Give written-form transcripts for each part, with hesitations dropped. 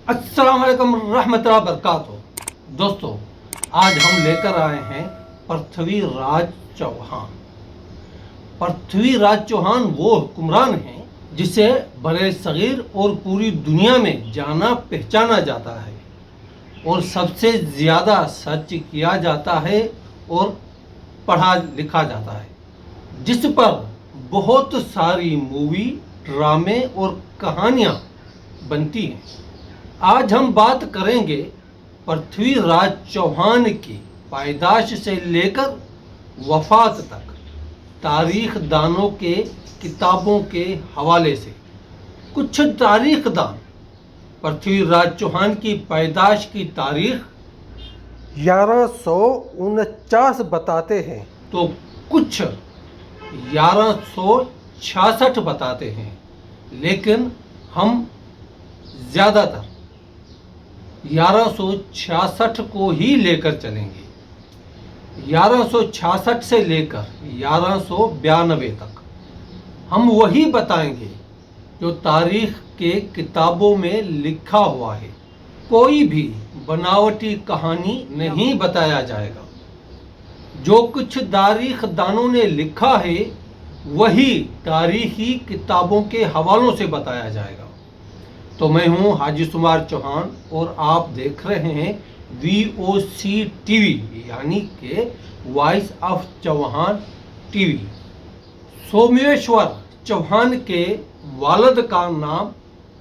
अस्सलाम वालेकुम रहमतुल्लाहि बरकातहू। दोस्तों, आज हम लेकर आए हैं पृथ्वीराज चौहान। पृथ्वीराज चौहान वो हुक्मरान हैं जिसे बड़े सगीर और पूरी दुनिया में जाना पहचाना जाता है और सबसे ज़्यादा सर्च किया जाता है और पढ़ा लिखा जाता है, जिस पर बहुत सारी मूवी, ड्रामे और कहानियाँ बनती हैं। आज हम बात करेंगे पृथ्वीराज चौहान की पैदाश से लेकर वफात तक तारीख दानों के किताबों के हवाले से। कुछ तारीख दान पृथ्वीराज चौहान की पैदाश की तारीख 1149 बताते हैं तो कुछ 1166 बताते हैं, लेकिन हम ज़्यादातर 1166 को ही लेकर चलेंगे। 1166 से लेकर 1192 तक हम वही बताएंगे जो तारीख के किताबों में लिखा हुआ है। कोई भी बनावटी कहानी नहीं बताया जाएगा। जो कुछ तारीख दानों ने लिखा है वही तारीखी किताबों के हवालों से बताया जाएगा। तो मैं हूं हाजी सुमार चौहान और आप देख रहे हैं VOC टीवी, यानी के voice of Chauhan TV. Someshwar Chauhan के वालिद का नाम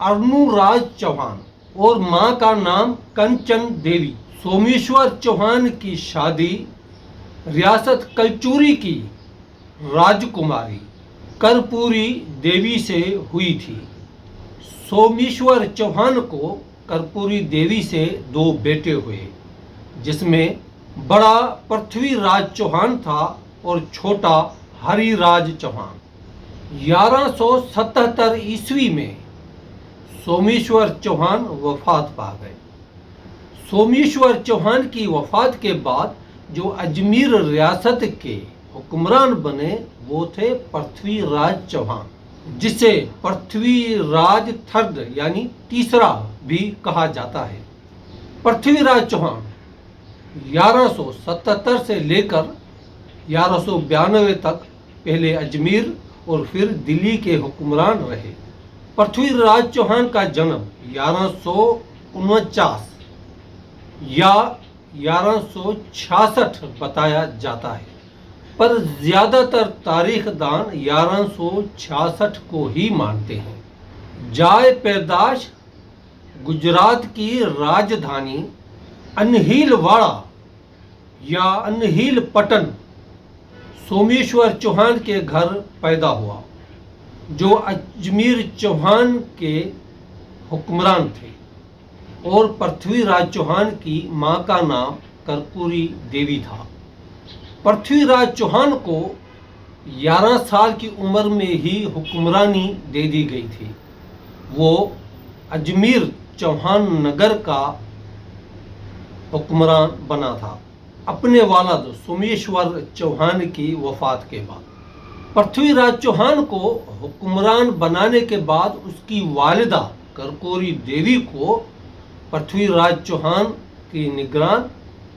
अर्नुराज चौहान और मां का नाम कंचन देवी। सोमेश्वर चौहान की शादी रियासत कलचुरी की राजकुमारी कर्पूरी देवी से हुई थी। सोमेश्वर चौहान को कर्पूरी देवी से 2 बेटे हुए, जिसमें बड़ा पृथ्वीराज चौहान था और छोटा हरिराज चौहान। 1177 ईस्वी में सोमेश्वर चौहान वफात पा गए। सोमेश्वर चौहान की वफात के बाद जो अजमेर रियासत के हुक्मरान बने वो थे पृथ्वीराज चौहान, जिसे पृथ्वीराज थर्ड यानी तीसरा भी कहा जाता है। पृथ्वीराज चौहान 1177 से लेकर 1192 तक पहले अजमेर और फिर दिल्ली के हुक्मरान रहे। पृथ्वीराज चौहान का जन्म 1149 या 1166 बताया जाता है, पर ज़्यादातर तारीख दान 1166 को ही मानते हैं। जाए पैदाश गुजरात की राजधानी अनहिलवाड़ा या अनहिल पटन सोमेश्वर चौहान के घर पैदा हुआ, जो अजमेर चौहान के हुक्मरान थे, और पृथ्वीराज चौहान की मां का नाम कर्पूरी देवी था। पृथ्वीराज चौहान को 11 साल की उम्र में ही हुक्मरानी दे दी गई थी। वो अजमेर चौहान नगर का हुक्मरान बना था अपने वालिद सोमेश्वर चौहान की वफात के बाद। पृथ्वीराज चौहान को हुक्मरान बनाने के बाद उसकी वालिदा कर्पूरी देवी को पृथ्वीराज चौहान की निगरान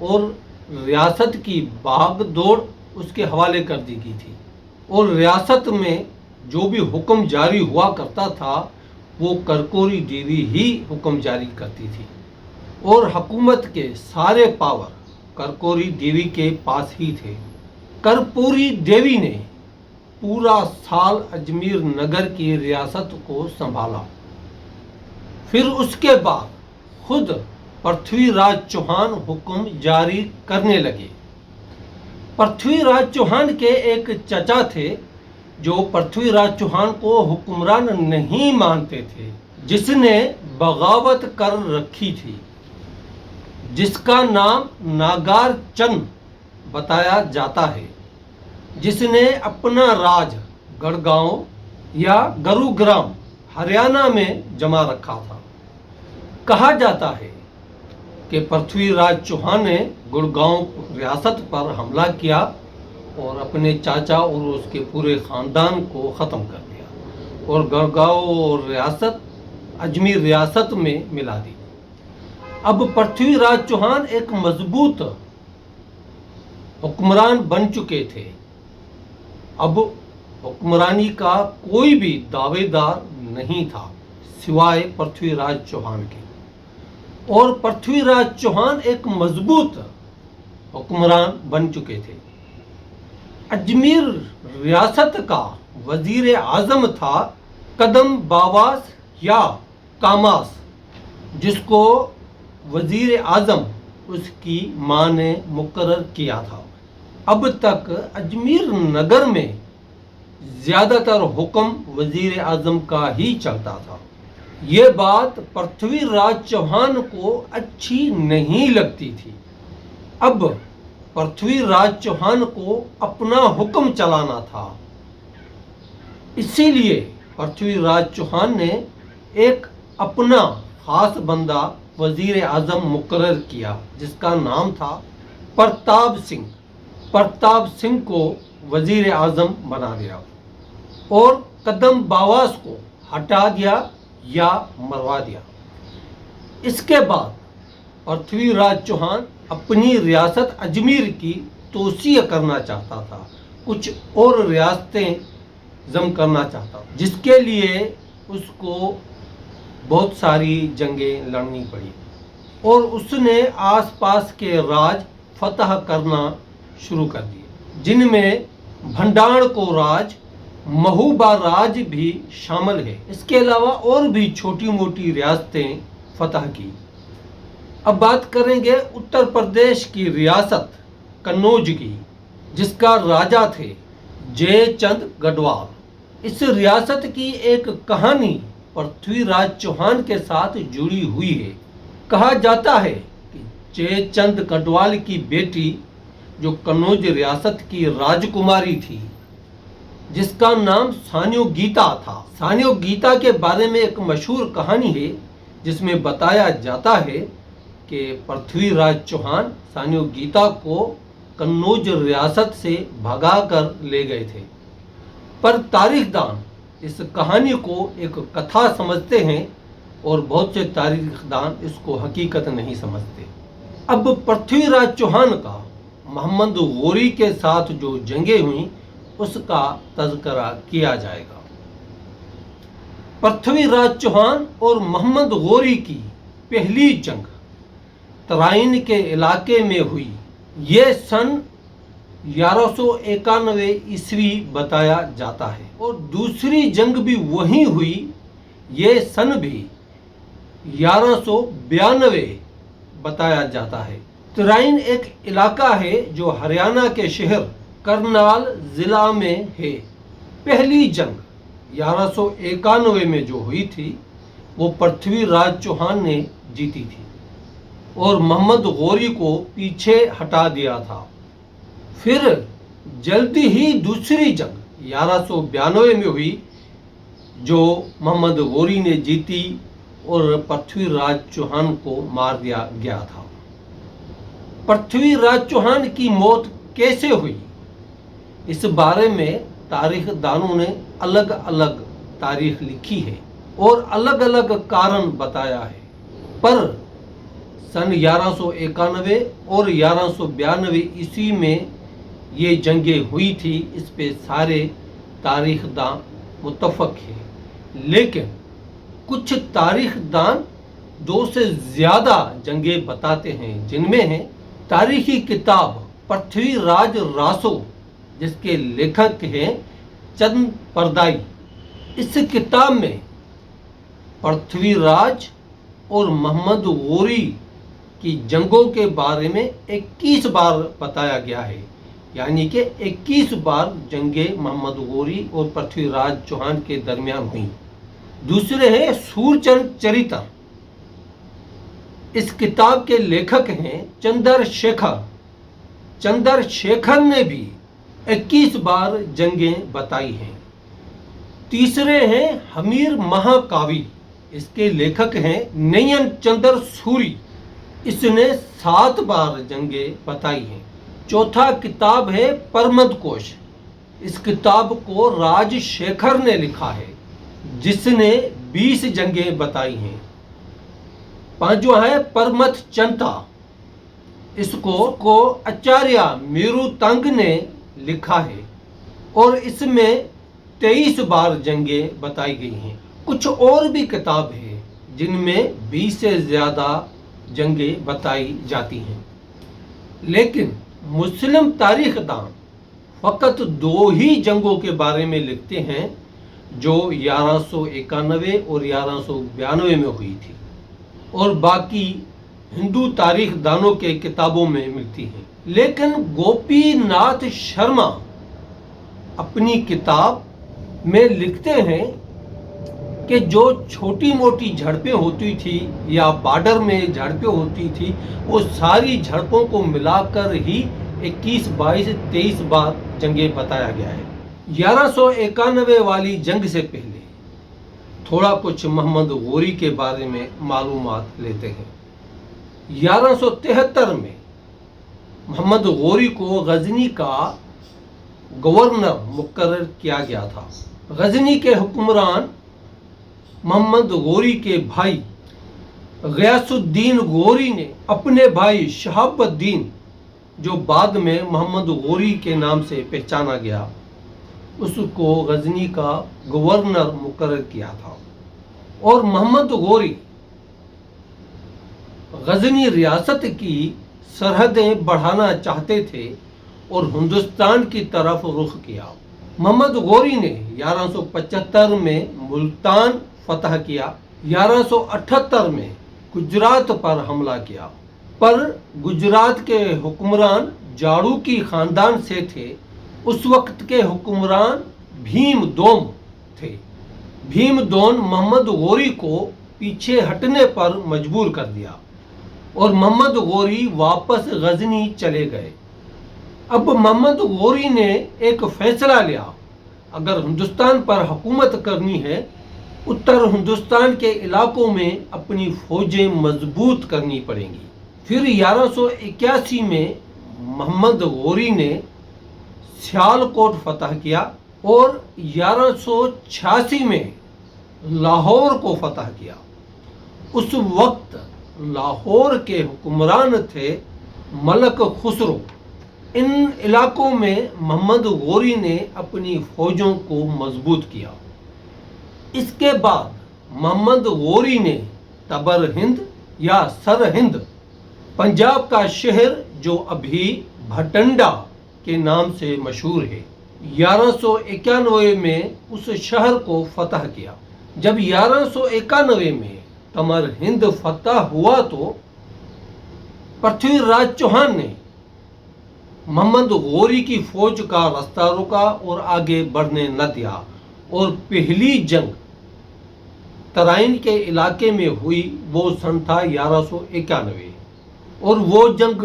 और रियासत की भागदौड़ उसके हवाले कर दी गई थी, और रियासत में जो भी हुक्म जारी हुआ करता था वो कर्पूरी देवी ही हुक्म जारी करती थी, और हुकूमत के सारे पावर कर्पूरी देवी के पास ही थे। कर्पूरी देवी ने पूरा साल अजमेर नगर की रियासत को संभाला। फिर उसके बाद खुद पृथ्वीराज चौहान हुक्म जारी करने लगे। पृथ्वीराज चौहान के एक चचा थे जो पृथ्वीराज चौहान को हुक्मरान नहीं मानते थे, जिसने बगावत कर रखी थी, जिसका नाम नागार चंद बताया जाता है, जिसने अपना राज गढ़गांव या गुरुग्राम हरियाणा में जमा रखा था। कहा जाता है कि पृथ्वीराज चौहान ने गुड़गांव रियासत पर हमला किया और अपने चाचा और उसके पूरे ख़ानदान को ख़त्म कर दिया और गुड़गांव और रियासत अजमेर रियासत में मिला दी। अब पृथ्वीराज चौहान एक मजबूत हुक्मरान बन चुके थे। अब हुक्मरानी का कोई भी दावेदार नहीं था सिवाय पृथ्वीराज चौहान के, और पृथ्वीराज चौहान एक मजबूत हुक्मरान बन चुके थे। अजमेर रियासत का वजीर आजम था कदम बावास या कामास, जिसको वजीर आजम उसकी मां ने मुकर्रर किया था। अब तक अजमेर नगर में ज़्यादातर हुक्म वजीर आजम का ही चलता था। ये बात पृथ्वीराज चौहान को अच्छी नहीं लगती थी। अब पृथ्वीराज चौहान को अपना हुक्म चलाना था। इसीलिए पृथ्वीराज चौहान ने एक अपना खास बंदा वजीर आजम मुकर्रर किया, जिसका नाम था प्रताप सिंह। प्रताप सिंह को वजीर आजम बना दिया और कदम बावास को हटा दिया या मरवा दिया। इसके बाद पृथ्वीराज चौहान अपनी रियासत अजमेर की तोसीह करना चाहता था, कुछ और रियासतें जम करना चाहता, जिसके लिए उसको बहुत सारी जंगें लड़नी पड़ी और उसने आसपास के राज फतह करना शुरू कर दिए, जिनमें भंडारको राज, महूबा राज भी शामिल है। इसके अलावा और भी छोटी मोटी रियासतें फतह की। अब बात करेंगे उत्तर प्रदेश की रियासत कन्नौज की, जिसका राजा थे जयचंद गढ़वाल। इस रियासत की एक कहानी पृथ्वीराज चौहान के साथ जुड़ी हुई है। कहा जाता है कि जयचंद गढ़वाल की बेटी, जो कन्नौज रियासत की राजकुमारी थी, जिसका नाम सान्यो गीता था। सान्यो गीता के बारे में एक मशहूर कहानी है, जिसमें बताया जाता है कि पृथ्वीराज चौहान सान्यो गीता को कन्नौज रियासत से भगाकर ले गए थे। पर तारीखदान इस कहानी को एक कथा समझते हैं और बहुत से तारीखदान इसको हकीकत नहीं समझते। अब पृथ्वीराज चौहान का मोहम्मद गौरी के साथ जो जंगें हुई उसका तज़किरा किया जाएगा। पृथ्वीराज चौहान और मोहम्मद गौरी की पहली जंग तराइन के इलाके में हुई। ये सन 1191 ईस्वी बताया जाता है और दूसरी जंग भी वहीं हुई। ये सन भी 1192 बताया जाता है। तराइन एक इलाका है जो हरियाणा के शहर करनाल जिला में है। पहली जंग 1191 में जो हुई थी वो पृथ्वीराज चौहान ने जीती थी और मोहम्मद गौरी को पीछे हटा दिया था। फिर जल्दी ही दूसरी जंग 1192 में हुई, जो मोहम्मद गौरी ने जीती और पृथ्वीराज चौहान को मार दिया गया था। पृथ्वीराज चौहान की मौत कैसे हुई, इस बारे में तारीखदानों ने अलग अलग तारीख लिखी है और अलग अलग कारण बताया है। पर सन 1191 और 1192 ईस्वी में ये जंगें हुई थी, इस पे सारे तारीखदान मुत्तफक है। लेकिन कुछ तारीखदान 2 से ज़्यादा जंगें बताते हैं, जिनमें है तारीखी किताब पृथ्वीराज रासो, जिसके लेखक हैं चंद परदाई। इस किताब में पृथ्वीराज और मोहम्मद गौरी की जंगों के बारे में 21 बार बताया गया है, यानी कि 21 बार जंगें मोहम्मद गौरी और पृथ्वीराज चौहान के दरमियान हुई। दूसरे हैं सूरचंद चरित्र। इस किताब के लेखक हैं चंद्रशेखर। चंद्रशेखर ने भी 21 बार जंगें बताई हैं। तीसरे हैं हमीर महाकावी। इसके लेखक हैं नयन चंद्र सूरी। इसने 7 बार जंगें बताई हैं। चौथा किताब है परमद कोश। इस किताब को राजशेखर ने लिखा है, जिसने 20 जंगें बताई हैं। पांचवा है परमथ चंता। इसको आचार्य मेरुतांग ने लिखा है और इसमें 23 बार जंगें बताई गई हैं। कुछ और भी किताब है जिनमें 20 से ज़्यादा जंगें बताई जाती हैं, लेकिन मुस्लिम तारीखदान फ़कत 2 ही जंगों के बारे में लिखते हैं जो 1191 और 1192 में हुई थी, और बाकी हिंदू तारीखदानों के किताबों में मिलती हैं। लेकिन गोपीनाथ शर्मा अपनी किताब में लिखते हैं कि जो छोटी मोटी झड़पें होती थी या बॉर्डर में झड़पें होती थी, वो सारी झड़पों को मिलाकर ही 21, 22, 23 बार जंगें बताया गया है। 1191 वाली जंग से पहले थोड़ा कुछ मोहम्मद गौरी के बारे में मालूमात लेते हैं। 1173 में मोहम्मद गौरी को गजनी का गवर्नर मुकर्रर किया गया था। गजनी के हुक्मरान मोहम्मद गौरी के भाई गयासुद्दीन गौरी ने अपने भाई शहाबुद्दीन, जो बाद में मोहम्मद गौरी के नाम से पहचाना गया, उसको गजनी का गवर्नर मुकर्रर किया था। और मोहम्मद गौरी गजनी रियासत की सरहदें बढ़ाना चाहते थे और हिंदुस्तान की तरफ रुख किया। मोहम्मद गौरी ने 1175 में मुल्तान फतह किया। 1178 में गुजरात पर हमला किया, पर गुजरात के हुक्मरान जाड़ूकी खानदान से थे। उस वक्त के हुक्मरान भीमदोम थे। भीमदोन मोहम्मद गौरी को पीछे हटने पर मजबूर कर दिया और मोहम्मद गौरी वापस गजनी चले गए। अब मोहम्मद गौरी ने एक फैसला लिया, अगर हिंदुस्तान पर हुकूमत करनी है, उत्तर हिंदुस्तान के इलाकों में अपनी फौजें मजबूत करनी पड़ेंगी। फिर 1181 में मोहम्मद गौरी ने सियालकोट फतह किया और 1186 में लाहौर को फतह किया। उस वक्त लाहौर के हुक्मरान थे मलक खुसरो। इन इलाकों में मोहम्मद गौरी ने अपनी फौजों को मजबूत किया। इसके बाद मोहम्मद गौरी ने तबर हिंद या सर हिंद, पंजाब का शहर जो अभी भटंडा के नाम से मशहूर है, 1191 में उस शहर को फतह किया। जब 1191 में तमर हिंद फतह हुआ तो पृथ्वीराज चौहान ने मोहम्मद गौरी की फौज का रास्ता रोका और आगे बढ़ने न दिया, और पहली जंग तराइन के इलाके में हुई। वो सन था 1191 और वो जंग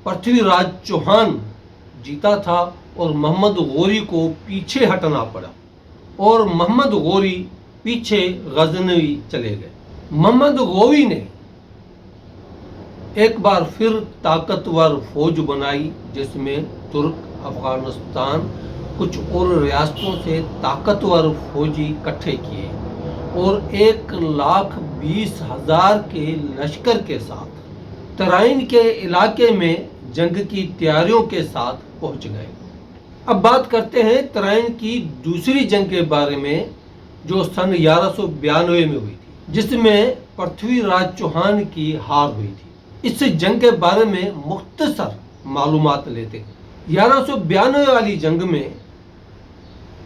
पृथ्वीराज चौहान जीता था और मोहम्मद गौरी को पीछे हटना पड़ा और मोहम्मद गौरी पीछे गजनवी चले गए। मोहम्मद गौरी ने एक बार फिर ताकतवर फौज बनाई, जिसमें तुर्क, अफगानिस्तान, कुछ और रियासतों से ताकतवर फौजी इकट्ठे किए और 1,20,000 के लश्कर के साथ तराइन के इलाके में जंग की तैयारियों के साथ पहुंच गए। अब बात करते हैं तराइन की दूसरी जंग के बारे में, जो सन 1192 में हुई थी, जिसमें पृथ्वीराज चौहान की हार हुई थी। इस जंग के बारे में मुख्तसर मालूमात लेते हैं। 1192 वाली जंग में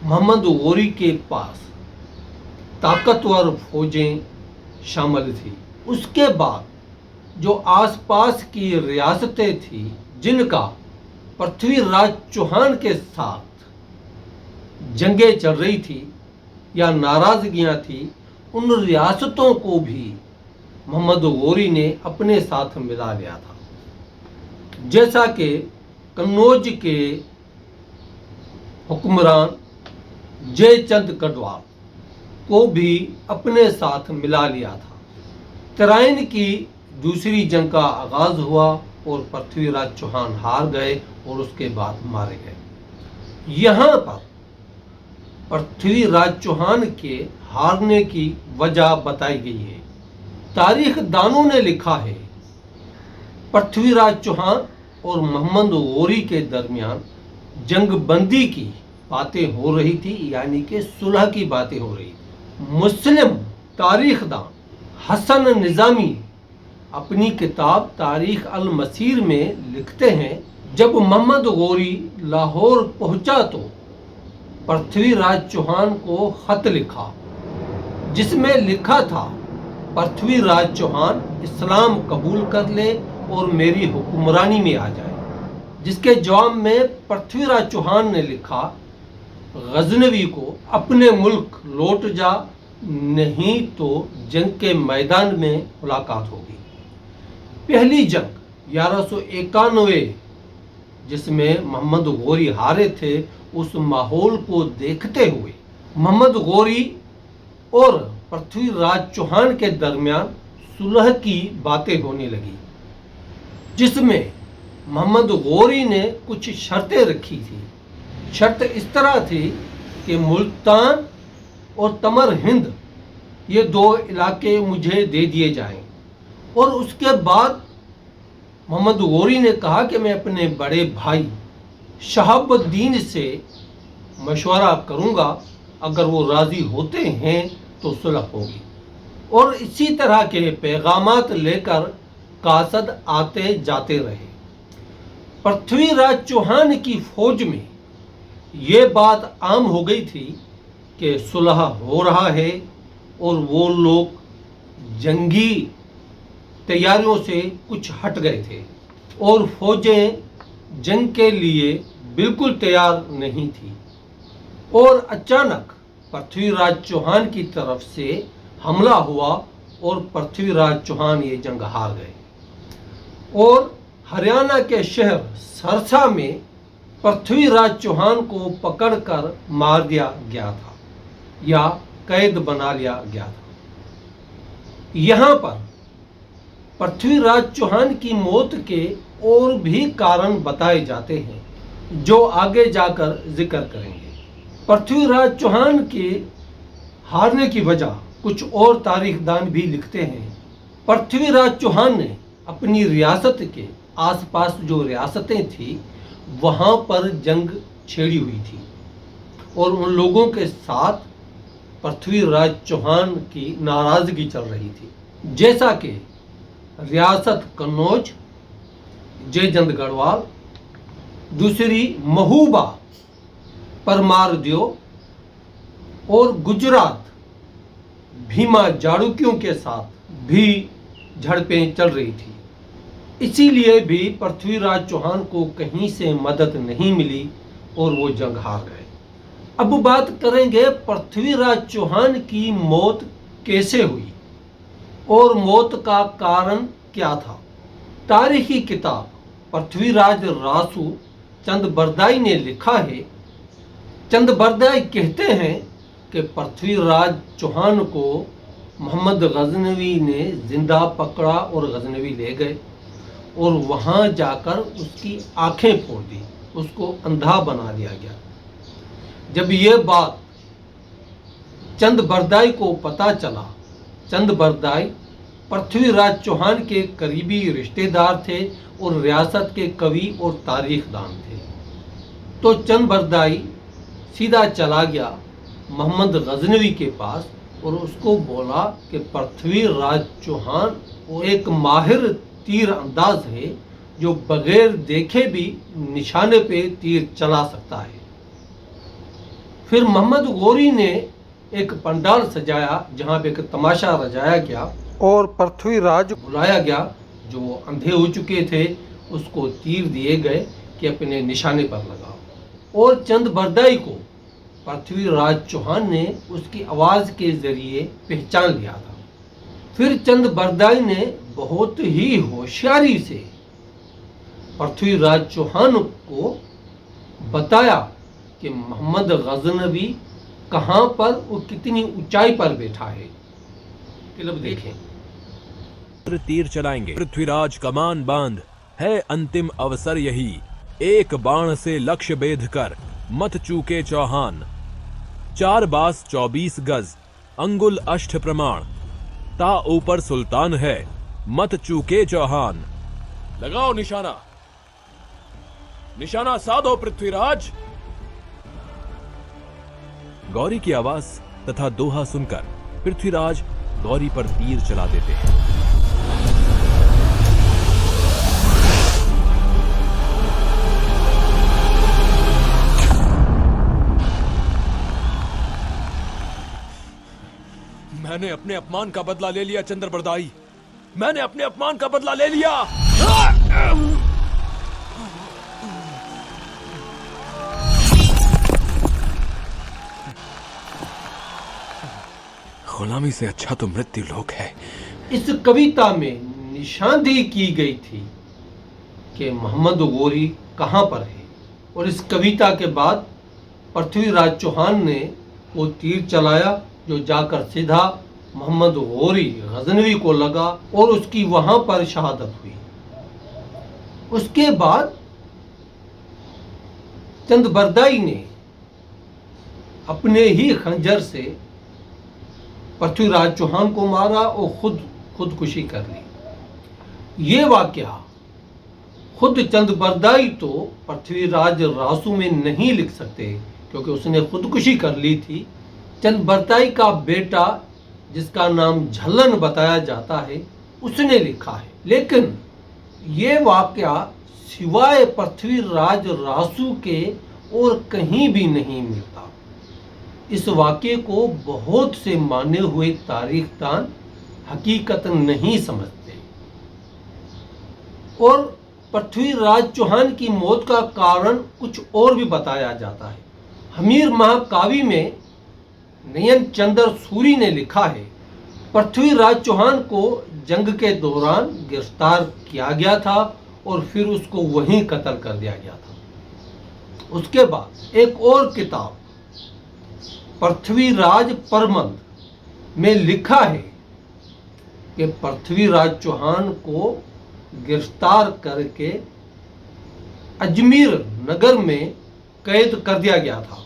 मोहम्मद गौरी के पास ताकतवर फौजें शामिल थी। उसके बाद जो आसपास की रियासतें थी, जिनका पृथ्वीराज चौहान के साथ जंगें चल रही थी या नाराजगियां थी, उन रियासतों को भी मोहम्मद गौरी ने अपने साथ मिला लिया था। जैसा कि कन्नौज के हुक्मरान जयचंद कटवाल को भी अपने साथ मिला लिया था। तराइन की दूसरी जंग का आगाज हुआ और पृथ्वीराज चौहान हार गए और उसके बाद मारे गए। यहाँ पर पृथ्वीराज चौहान के हारने की वजह बताई गई है। तारीख दानों ने लिखा है पृथ्वीराज चौहान और मोहम्मद गौरी के दरमियान जंग बंदी की बातें हो रही थी, यानी कि सुलह की बातें हो रही थी। मुस्लिम तारीखदान हसन निज़ामी अपनी किताब तारीख अल मसीर में लिखते हैं, जब मोहम्मद गौरी लाहौर पहुंचा तो पृथ्वीराज चौहान को खत लिखा, जिसमें लिखा था पृथ्वीराज चौहान इस्लाम कबूल कर ले और मेरी हुक्मरानी में आ जाए। जिसके जवाब में पृथ्वीराज चौहान ने लिखा, गजनवी को अपने मुल्क लौट जा, नहीं तो जंग के मैदान में मुलाकात होगी। पहली जंग 1191 जिसमें मोहम्मद गौरी हारे थे, उस माहौल को देखते हुए मोहम्मद गौरी और पृथ्वीराज चौहान के दरमियान सुलह की बातें होने लगी, जिसमें मोहम्मद गौरी ने कुछ शर्तें रखी थी। शर्त इस तरह थी कि मुल्तान और तमर हिंद ये 2 इलाके मुझे दे दिए जाएं, और उसके बाद मोहम्मद गौरी ने कहा कि मैं अपने बड़े भाई शहाबुद्दीन से मशवरा करूंगा, अगर वो राज़ी होते हैं तो सुलह होगी। और इसी तरह के पैगामात लेकर कासद आते जाते रहे। पृथ्वीराज चौहान की फौज में ये बात आम हो गई थी कि सुलह हो रहा है, और वो लोग जंगी तैयारियों से कुछ हट गए थे और फौजें जंग के लिए बिल्कुल तैयार नहीं थी। और अचानक पृथ्वीराज चौहान की तरफ से हमला हुआ और पृथ्वीराज चौहान ये जंग हार गए, और हरियाणा के शहर सरसा में पृथ्वीराज चौहान को पकड़कर मार दिया गया था या कैद बना लिया गया था। यहाँ पर पृथ्वीराज चौहान की मौत के और भी कारण बताए जाते हैं, जो आगे जाकर जिक्र करेंगे। पृथ्वीराज चौहान के हारने की वजह कुछ और तारीखदान भी लिखते हैं। पृथ्वीराज चौहान ने अपनी रियासत के आसपास जो रियासतें थी वहाँ पर जंग छेड़ी हुई थी, और उन लोगों के साथ पृथ्वीराज चौहान की नाराज़गी चल रही थी, जैसा कि रियासत कन्नौज, जयचंद गढ़वाल, दूसरी महूबा, परमार दियो, और गुजरात भीमा जाड़ुक्यों के साथ भी झड़पें चल रही थी। इसीलिए भी पृथ्वीराज चौहान को कहीं से मदद नहीं मिली और वो जंग हार गए। अब बात करेंगे पृथ्वीराज चौहान की मौत कैसे हुई और मौत का कारण क्या था। तारीखी किताब पृथ्वीराज रासू चंद बरदाई ने लिखा है। चंद बरदाई कहते हैं कि पृथ्वीराज चौहान को मोहम्मद गजनवी ने जिंदा पकड़ा और गजनवी ले गए, और वहाँ जाकर उसकी आंखें फोड़ दी, उसको अंधा बना दिया गया। जब ये बात चंद बरदाई को पता चला, चंद बरदाई पृथ्वीराज चौहान के करीबी रिश्तेदार थे और रियासत के कवि और तारीखदान थे, तो चंद बरदाई सीधा चला गया मोहम्मद गजनवी के पास और उसको बोला कि पृथ्वीराज चौहान वो एक माहिर तीर अंदाज है जो बगैर देखे भी निशाने पे तीर चला सकता है। फिर मोहम्मद गौरी ने एक पंडाल सजाया जहाँ पे एक तमाशा रचाया गया और पृथ्वीराज बुलाया गया, जो अंधे हो चुके थे उसको तीर दिए गए कि अपने निशाने पर लगाओ। और चंद बरदाई को पृथ्वीराज चौहान ने उसकी आवाज़ के जरिए पहचान लिया था। फिर चंद बरदाई ने बहुत ही होशियारी से पृथ्वीराज चौहान को बताया कि मोहम्मद गजनवी कहाँ पर और कितनी ऊंचाई पर बैठा है। क्लिप देखें। तीर चलाएंगे, पृथ्वीराज कमान बांध, है अंतिम अवसर यही, एक बाण से लक्ष्य बेध कर मत चूके चौहान। 4 बास 24 गज, अंगुल अष्ट प्रमाण, ता ऊपर सुल्तान है, मत चूके चौहान। लगाओ निशाना, निशाना साधो पृथ्वीराज। गौरी की आवाज तथा दोहा सुनकर पृथ्वीराज गौरी पर तीर चला देते हैं। मैंने अपने अपमान का बदला ले लिया चंद्रबरदाई, मैंने अपने अपमान का बदला ले लिया। गुलामी से अच्छा तो मृत्यु लोक है। इस कविता में निशानदेही की गई थी कि मोहम्मद गौरी कहाँ पर है, और इस कविता के बाद पृथ्वीराज चौहान ने वो तीर चलाया जो जाकर सीधा मोहम्मद गौरी गजनवी को लगा और उसकी वहां पर शहादत हुई। उसके बाद चंद्रबरदाई ने अपने ही खंजर से पृथ्वीराज चौहान को मारा और खुदकुशी कर ली। ये वाकया खुद चंद्रबरदाई तो पृथ्वीराज रासू में नहीं लिख सकते क्योंकि उसने खुदकुशी कर ली थी। चंद्रबरदाई का बेटा जिसका नाम झल्लन बताया जाता है उसने लिखा है, लेकिन ये वाकया सिवाय पृथ्वीराज रासू के और कहीं भी नहीं मिलता। इस वाक़े को बहुत से माने हुए तारीखदान हकीकत नहीं समझते और पृथ्वीराज चौहान की मौत का कारण कुछ और भी बताया जाता है। हमीर महाकाव्य में नयन चंद्र सूरी ने लिखा है, पृथ्वीराज चौहान को जंग के दौरान गिरफ्तार किया गया था और फिर उसको वहीं कत्ल कर दिया गया था। उसके बाद एक और किताब पृथ्वीराज परमंद में लिखा है कि पृथ्वीराज चौहान को गिरफ्तार करके अजमेर नगर में कैद कर दिया गया था।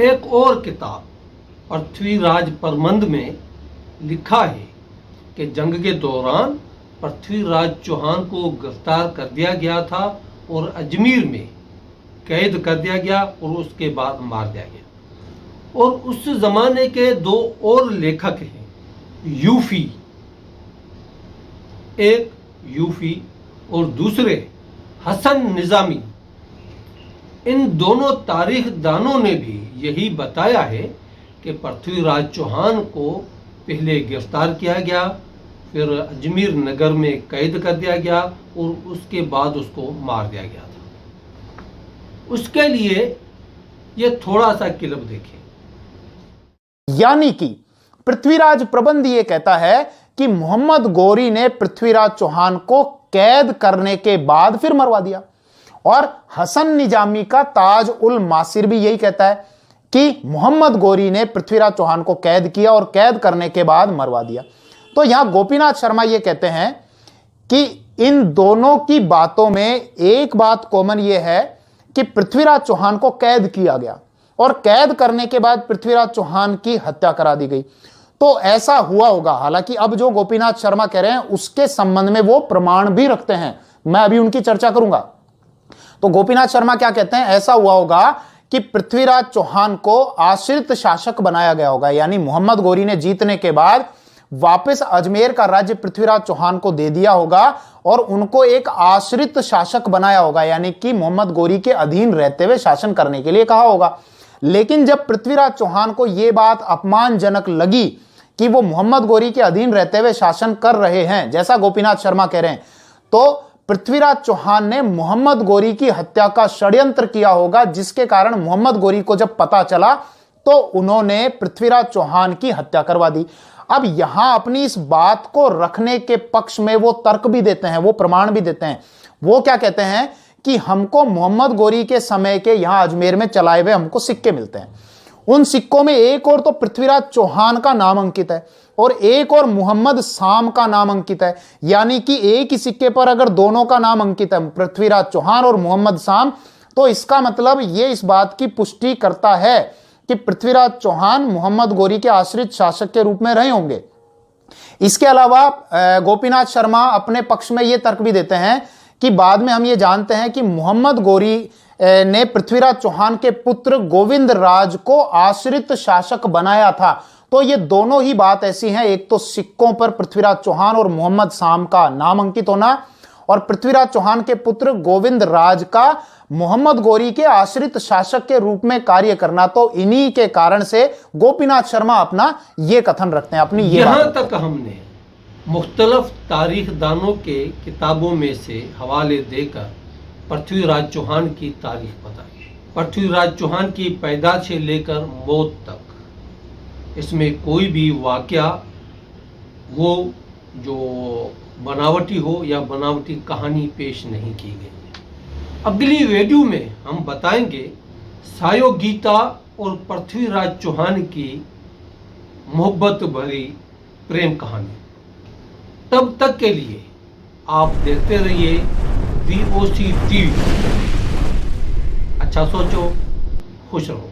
एक और किताब पृथ्वीराज परमंद में लिखा है कि जंग के दौरान पृथ्वीराज चौहान को गिरफ्तार कर दिया गया था और अजमेर में कैद कर दिया गया और उसके बाद मार दिया गया। और उस जमाने के दो और लेखक हैं, यूफी, एक यूफी और दूसरे हसन निजामी। इन दोनों तारीखदानों ने भी यही बताया है कि पृथ्वीराज चौहान को पहले गिरफ्तार किया गया, फिर अजमेर नगर में कैद कर दिया गया और उसके बाद उसको मार दिया गया था। उसके लिए ये थोड़ा सा क्लिप देखें। यानी कि पृथ्वीराज प्रबंध ये कहता है कि मोहम्मद गौरी ने पृथ्वीराज चौहान को कैद करने के बाद फिर मरवा दिया, और हसन निजामी का ताज उल मासिर भी यही कहता है कि मोहम्मद गौरी ने पृथ्वीराज चौहान को कैद किया और कैद करने के बाद मरवा दिया। तो यहां गोपीनाथ शर्मा ये कहते हैं कि इन दोनों की बातों में एक बात कॉमन ये है कि पृथ्वीराज चौहान को कैद किया गया और कैद करने के बाद पृथ्वीराज चौहान की हत्या करा दी गई। तो ऐसा हुआ होगा। हालांकि अब जो गोपीनाथ शर्मा कह रहे हैं उसके संबंध में वो प्रमाण भी रखते हैं, मैं अभी उनकी चर्चा करूंगा। तो गोपीनाथ शर्मा क्या कहते हैं, ऐसा हुआ होगा कि पृथ्वीराज चौहान को आश्रित शासक बनाया गया होगा, यानी मोहम्मद गौरी ने जीतने के बाद वापस अजमेर का राज्य पृथ्वीराज चौहान को दे दिया होगा और उनको एक आश्रित शासक बनाया होगा, यानी कि मोहम्मद गौरी के अधीन रहते हुए शासन करने के लिए कहा होगा। लेकिन जब पृथ्वीराज चौहान को यह बात अपमानजनक लगी कि वो मोहम्मद गौरी के अधीन रहते हुए शासन कर रहे हैं, जैसा गोपीनाथ शर्मा कह रहे हैं, तो पृथ्वीराज चौहान ने मोहम्मद गौरी की हत्या का षड्यंत्र किया होगा, जिसके कारण मोहम्मद गौरी को जब पता चला तो उन्होंने पृथ्वीराज चौहान की हत्या करवा दी। अब यहां अपनी इस बात को रखने के पक्ष में वो तर्क भी देते हैं, वो प्रमाण भी देते हैं। वो क्या कहते हैं कि हमको मोहम्मद गौरी के समय के यहां अजमेर में चलाए हुए हमको सिक्के मिलते हैं। उन सिक्कों में एक और तो पृथ्वीराज चौहान का नाम अंकित है और एक और मोहम्मद शाम का नाम अंकित है, यानी कि एक ही सिक्के पर अगर दोनों का नाम अंकित है, पृथ्वीराज चौहान और मोहम्मद शाम, तो इसका मतलब ये इस बात की पुष्टि करता है कि पृथ्वीराज चौहान मोहम्मद गौरी के आश्रित शासक के रूप में रहे होंगे। इसके अलावा गोपीनाथ शर्मा अपने पक्ष में यह तर्क भी देते हैं कि बाद में हम ये जानते हैं कि मोहम्मद गौरी ने पृथ्वीराज चौहान के पुत्र गोविंद राज को आश्रित शासक बनाया था। तो ये दोनों ही बात ऐसी हैं, एक तो सिक्कों पर पृथ्वीराज चौहान और मोहम्मद शाम का नाम अंकित होना, और पृथ्वीराज चौहान के पुत्र गोविंद राज का मोहम्मद गौरी के आश्रित शासक के रूप में कार्य करना। तो इन्हीं के कारण से गोपीनाथ शर्मा अपना ये कथन रखते हैं, अपनी ये यहां तक हमने मुख्तलफ तारीखदानों के किताबों में से हवाले देकर पृथ्वीराज चौहान की तारीख बताई। पृथ्वीराज चौहान की पैदाइश से लेकर मौत तक इसमें कोई भी वाकया वो जो बनावटी हो या बनावटी कहानी पेश नहीं की गई। अगली वीडियो में हम बताएंगे सायो गीता और पृथ्वीराज चौहान की मोहब्बत भरी प्रेम कहानी। तब तक के लिए आप देखते रहिए VOC टीवी। अच्छा सोचो, खुश रहो।